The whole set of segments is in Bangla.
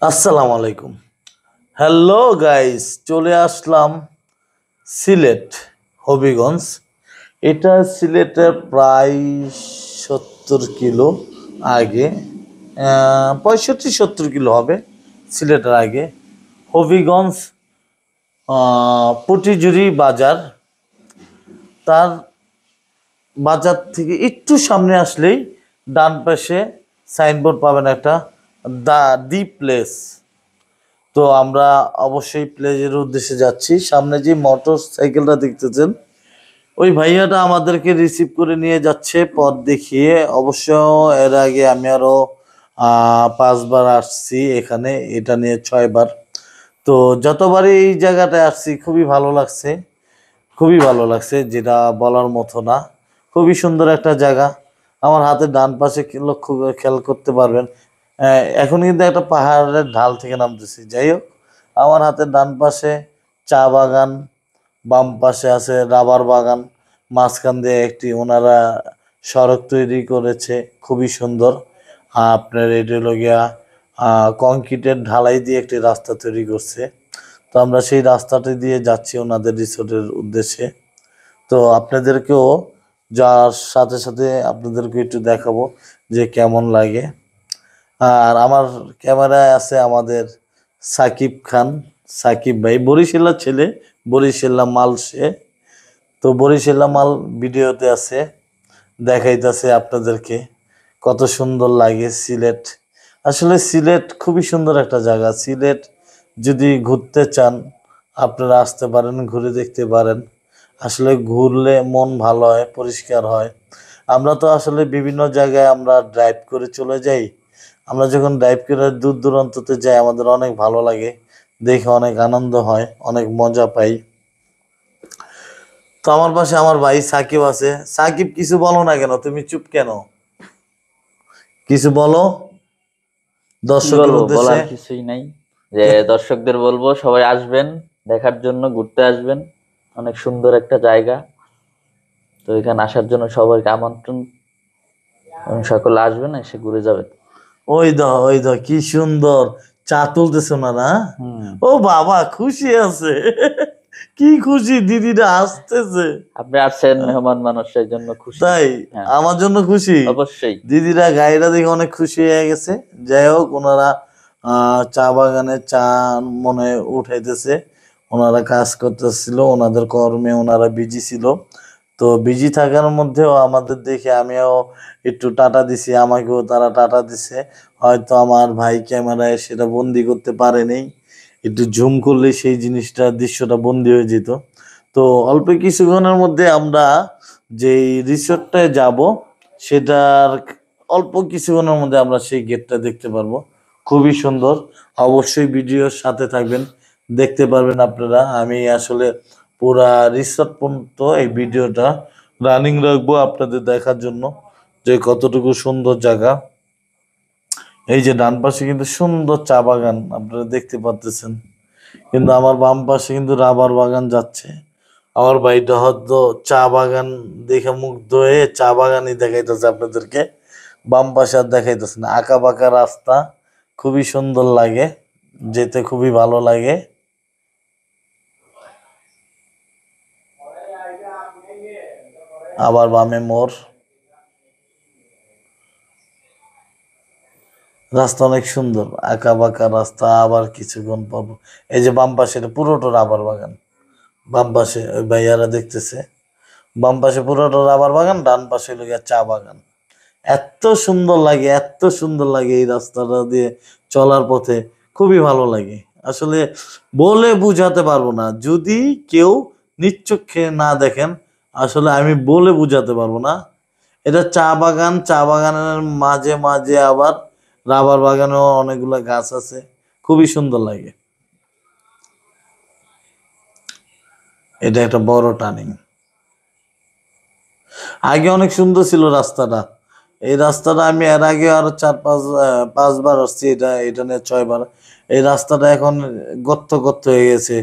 আসসালামু আলাইকুম। হ্যালো গাইস, চলে আসলাম সিলেট হবিগঞ্জ। এটা সিলেটের প্রায় 70 কিলো আগে, 65-70 কিলো হবে সিলেটের আগে। হবিগঞ্জ পটিজুরি বাজার, তার বাজার থেকে একটু সামনে আসলেই ডান পাশে সাইনবোর্ড পাবেন একটা, দি প্লেস। তো আমরা অবশ্যই প্লেজের উদ্দেশ্যে যাচ্ছি। সামনে যে মোটর সাইকেলটা দেখতেছেন, ওই ভাইয়াটা আমাদেরকে রিসিভ করে নিয়ে যাচ্ছে পথ দেখিয়ে। অবশ্য এর আগে আমি আরো 5 বার আসছি এখানে, এটা নিয়ে 6 বার। তো যতবারই এই জায়গাটায় আসছি খুবই ভালো লাগছে, খুবই ভালো লাগছে, যেটা বলার মতো না। খুবই সুন্দর একটা জায়গা। আমার হাতের ডান পাশে লক্ষ্য করে খেয়াল করতে পারবেন, এখন কিন্তু একটা পাহাড়ের ঢাল থেকে নামতেছি। যাই হোক, আমার হাতের ডান পাশে চা বাগান, বাম পাশে আছে রাবার বাগান, মাঝখান দিয়ে একটি ওনারা সড়ক তৈরি করেছে, খুবই সুন্দর। আপনার এটা হলো গিয়া কংক্রিটের ঢালাই দিয়ে একটি রাস্তা তৈরি করছে। তো আমরা সেই রাস্তাটি দিয়ে যাচ্ছি ওনাদের রিসোর্টের উদ্দেশ্যে। তো আপনাদেরকেও যার সাথে সাথে আপনাদেরকে একটু দেখাবো যে কেমন লাগে। আর আমার ক্যামেরায় আছে আমাদের সাকিব খান, সাকিব ভাই, বরিশালের ছেলে, বরিশাল্লা মাল সে। তো বরিশাল্লা মাল ভিডিওতে আছে, দেখাইতেছে আপনাদেরকে কত সুন্দর লাগে সিলেট। আসলে সিলেট খুবই সুন্দর একটা জায়গা। সিলেট যদি ঘুরতে চান আপনারা আসতে পারেন, ঘুরে দেখতে পারেন। আসলে ঘুরলে মন ভালো হয়, পরিষ্কার হয়। আমরা তো আসলে বিভিন্ন জায়গায় আমরা ড্রাইভ করে চলে যাই। আমরা যখন ড্রাইভ করে দূর দূরান্ততে যাই আমাদের অনেক ভালো লাগে, দেখে অনেক আনন্দ হয়, অনেক মজা পাই। তো আমার পাশে আমার ভাই সাকিব আছে। সাকিব, কিছু বলো না কেন, তুমি চুপ কেন? কিছু বলো কি দর্শকের বলবো, উদ্দেশ্যে। বলার কিছুই নাই। যে দর্শকদের বলবো সবাই আসবেন, দেখার জন্য, ঘুরতে আসবেন। অনেক সুন্দর একটা জায়গা। তো এখানে আসার জন্য সবাইকে আমন্ত্রণ, এবং সকলে আসবেন, এসে ঘুরে যাবেন। ওই দা কি সুন্দর চা তুলতেছে না না? হুম। ও বাবা, খুশি আছে। কি খুশি, দিদিরা আসতেছে। আপনি আসছেন মেহমান মানুষ, সেই জন্য খুশি। তাই? হ্যাঁ, আমার জন্য খুশি? অবশ্যই। দিদিরা গাড়িটা দেখে অনেক খুশি হয়ে গেছে। যাই হোক, ওনারা চা বাগানে চা মনে হয় উঠাইতেছে। ওনারা কাজ করতেছিল, ওনাদের কর্মে ওনারা বিজি ছিল। তো বিজি থাকার মধ্যেও আমাদের দেখে আমিও একটু টাটা দিছি, আমাকেও তারা টাটা দিছে। হয়তো আমার ভাই ক্যামেরায় সেটা বন্দি করতে পারেনি, একটু জুম করলে সেই জিনিসটা, দৃশ্যটা বন্দি হয়ে যেত। তো অল্প কিছুক্ষণের মধ্যে আমরা যেই রিসোর্টটায় যাব, সেটার অল্প কিছুক্ষণের মধ্যে আমরা সেই গেটটা দেখতে পারবো। খুবই সুন্দর। অবশ্যই ভিডিওর সাথে থাকবেন, দেখতে পারবেন আপনারা। আমি আসলে পুরা রিসোর্ট পর্যন্ত এই ভিডিওটা রানিং রাখবো আপনাদের দেখার জন্য, যে কতটুকু সুন্দর জায়গা। এই যে ডান পাশে কিন্তু সুন্দর চা বাগান আপনারা দেখতে পাচ্ছেন, কিন্তু আমার বাম পাশে কিন্তু রাবার বাগান যাচ্ছে। আমার ভাইটা হয়তো চা বাগান দেখে মুগ্ধ হয়ে চা বাগানই দেখাইতেছে আপনাদেরকে, বাম পাশে আর দেখাইতেছে না। আঁকা বাঁকা রাস্তা, খুবই সুন্দর লাগে, যেতে খুবই ভালো লাগে। আবার বামে মোড়, রাস্তা অনেক সুন্দর, আঁকা বাঁকা রাস্তা। আবার কিছুক্ষণ পর এই যে বাম পাশে, এটা পুরোটা রাবার বাগান। বাম পাশে ওই ভাইয়ারা দেখতেছে, বাম পাশে পুরোটা রাবার বাগান, ডান পাশে হলো গিয়ে চা বাগান। এত সুন্দর লাগে, এত সুন্দর লাগে এই রাস্তাটা দিয়ে চলার পথে, খুবই ভালো লাগে। আসলে বলে বুঝাতে পারবো না, যদি কেউ নিচ্চক্ষে না দেখেন, আসলে আমি বলে বুঝাতে পারবো না। এটা চা বাগান, চা বাগানের মাঝে মাঝে আবার রাবার বাগানেও অনেকগুলা গাছ আছে, খুবই সুন্দর লাগে। এটা একটা বড় টার্নিং। আগে অনেক সুন্দর ছিল রাস্তাটা। এই রাস্তাটা আমি এর আগে আরো 4-5 বার আসছি, এটা এটা নিয়ে 6 বার। এই রাস্তাটা এখন গর্ত গর্ত হয়ে গেছে,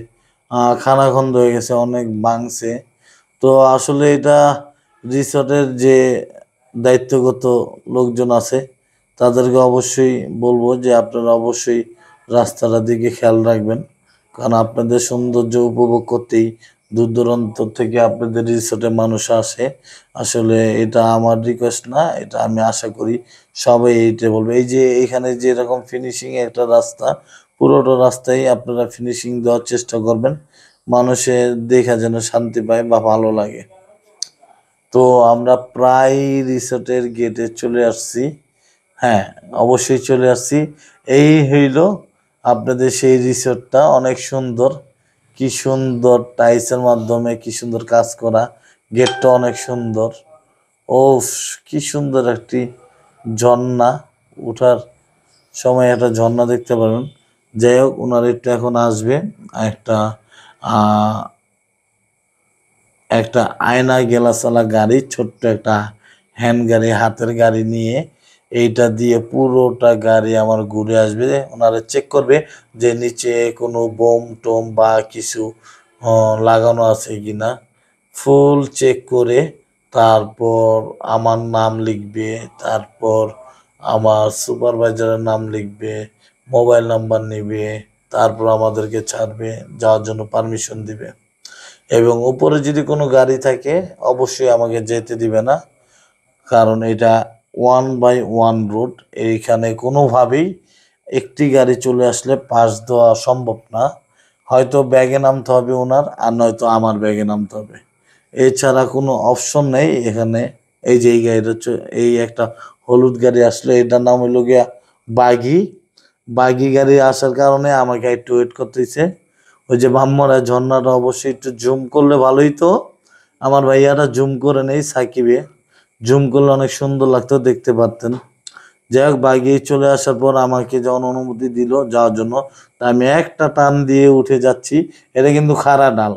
খানাখন্দ হয়ে গেছে, অনেক ভাঙছে। তো আসলে এটা রিসোর্টের যে দায়িত্বগত লোকজন আছে, তাদেরকে অবশ্যই বলবো যে আপনারা অবশ্যই রাস্তাটার দিকে খেয়াল রাখবেন, কারণ আপনাদের সৌন্দর্য উপভোগ করতেই দূর দূরান্ত থেকে আপনাদের রিসোর্টে মানুষ আসে। আসলে এটা আমার রিকোয়েস্ট না, এটা আমি আশা করি সবাই এইটা বলবে। এই যে এখানে যে এরকম ফিনিশিং একটা রাস্তা, পুরোটা রাস্তায় আপনারা ফিনিশিং দেওয়ার চেষ্টা করবেন, মানুষের দেখা যেন শান্তি পায় বা ভালো লাগে। তো আমরা প্রায় রিসোর্টের গেটে চলে আসছি। হ্যাঁ, অবশ্যই চলে আসছি। এই হইল আপনাদের সেই রিসোর্টটা, অনেক সুন্দর। কি সুন্দর টাইলসের মাধ্যমে কি সুন্দর কাজ করা, গেটটা অনেক সুন্দর। ও, কি সুন্দর একটি ঝর্ণা, উঠার সময় একটা ঝর্ণা দেখতে পারেন। যাই হোক, ওনার একটু এখন আসবে একটা আহ একটা আয়না গেলাসালা গাড়ি, ছোট্ট একটা হ্যান্ড গাড়ি, হাতের গাড়ি নিয়ে এইটা দিয়ে পুরোটা গাড়ি আমার ঘুরে আসবে। ওনারা চেক করবে যে নিচে কোনো বোম টোম বা কিছু লাগানো আছে কিনা, ফুল চেক করে তারপর আমার নাম লিখবে, তারপর আমার সুপারভাইজারের নাম লিখবে, মোবাইল নাম্বার নেবে, তারপর আমাদেরকে ছাড়বে, যাওয়ার জন্য পারমিশন দিবে। এবং উপরে যদি কোনো গাড়ি থাকে অবশ্যই আমাকে যেতে দিবে না, কারণ এটা 1/1 রুট। এইখানে কোনোভাবেই একটি গাড়ি চলে আসলে পাস দেওয়া সম্ভব না। হয়তো ব্যাগে নামতে হবে ওনার, আর নয়তো আমার ব্যাগে নামতে হবে, এছাড়া কোনো অপশন নেই এখানে। এই যে এই গাড়িটা এই একটা হলুদ গাড়ি আসলে, এটার নাম হইল গিয়া বাগি। বাগি গাড়ি আসার কারণে আমাকে একটু ওয়েট করতেছে। ওই যে ব্রাহ্মণরা ঝর্ণাটা অবশ্যই একটু জুম করলে ভালোই তো, আমার ভাইয়াটা জুম করে নেই, সাকিবে জুম করলে অনেক সুন্দর লাগতো, দেখতে পারতেন। যাই হোক, বাইকে চলে আসার পর আমাকে যখন অনুমতি দিল যাওয়ার জন্য, তা আমি একটা টান দিয়ে উঠে যাচ্ছি। এটা কিন্তু খাড়া ডাল,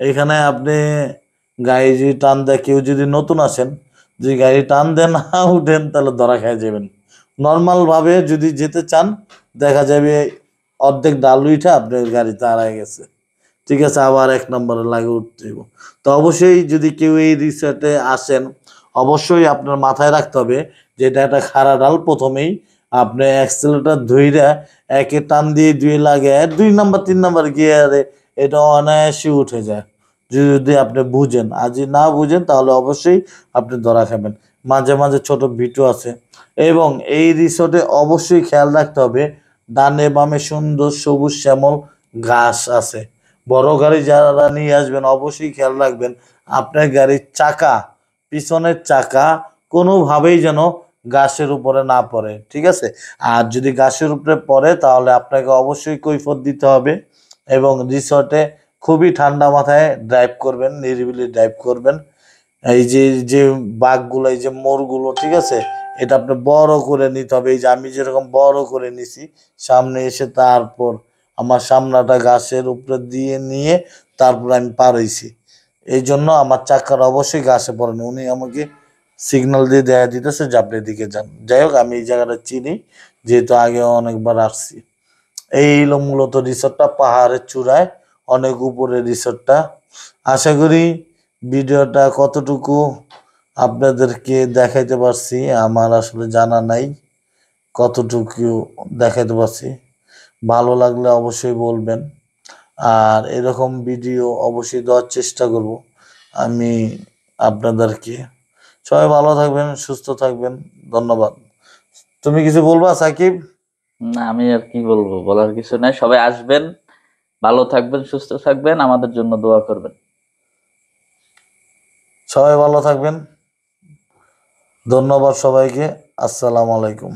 এখানে আপনি গাড়ি যদি টান দেয়, কেউ যদি নতুন আসেন, যদি গাড়ি টান দেন না উঠেন তাহলে ধরা খেয়ে যাবেন। নর্মাল ভাবে যদি যেতে চান, দেখা যাবে অর্ধেক ডাল উঠে আপনার গাড়িতে আড়াই গেছে। ঠিক আছে, আবার 1 নম্বরে লাগে উঠতে হইব। তো অবশ্যই যদি কেউ এই রিসর্টে আসেন, অবশ্যই আপনার মাথায় রাখতে হবে যে এটা একটা খাড়া ডাল। প্রথমেই আপনি অ্যাক্সেলেটার ধইরা একে টান দিয়ে 2 লাগে, 2 নাম্বার 3 নাম্বার গিয়ারে এটা অনায়াসে উঠে যায়, যদি আপনি বুঝেন। আর যদি না বুঝেন তাহলে অবশ্যই আপনি ধরা খাবেন। মাঝে মাঝে ছোট ভিটু আছে। এবং এই রিসর্টে অবশ্যই খেয়াল রাখতে হবে, ডানে বামে সুন্দর সবুজ শ্যামল ঘাস আছে। বড় গাড়ি যারা নিয়ে আসবেন অবশ্যই খেয়াল রাখবেন আপনার গাড়ির চাকা, পিছনের চাকা কোনোভাবেই যেন ঘাসের উপরে না পড়ে, ঠিক আছে? আর যদি ঘাসের উপরে পড়ে তাহলে আপনাকে অবশ্যই কৈফিয়ত দিতে হবে। এবং রিসর্টে খুবই ঠান্ডা মাথায় ড্রাইভ করবেন, নিরিবিলি ড্রাইভ করবেন। এই যে যে বাঘগুলো, এই যে মোড়গুলো, ঠিক আছে, এটা আপনি বড় করে নিতে হবে। এই যে আমি যেরকম বড় করে নিছি, সামনে এসে তারপর আমার সামনাটা ঘাসের উপরে দিয়ে নিয়ে তারপর আমি পার হইছি। এই জন্য আমার চাকার অবশ্যই ঘাসে পড়েনি। উনি আমাকে সিগন্যাল দিয়ে দেয়া দিতেছে যে আপনি এদিকে যান। যাই হোক, আমি এই জায়গাটা চিনি, যেহেতু আগে অনেকবার আসছি। এই হলো মূলত রিসোর্টটা, পাহাড়ের চূড়ায়, অনেক উপরে রিসোর্টটা। আশা করি ভিডিওটা কতটুকু আপনাদেরকে দেখাইতে পারছি আমার আসলে জানা নাই, কতটুকু দেখাইতে পারছি। ভালো লাগলে অবশ্যই বলবেন, আর এরকম ভিডিও অবশ্যই দেওয়ার চেষ্টা করব আমি আপনাদেরকে। সবাই ভালো থাকবেন, সুস্থ থাকবেন, ধন্যবাদ। তুমি কিছু বলবা সাকিব? না, আমি আর কি বলবো, বলার কিছু নাই। সবাই আসবেন, ভালো থাকবেন, সুস্থ থাকবেন, আমাদের জন্য দোয়া করবেন। সবাই ভালো থাকবেন, ধন্যবাদ সবাইকে। আসসালামু আলাইকুম।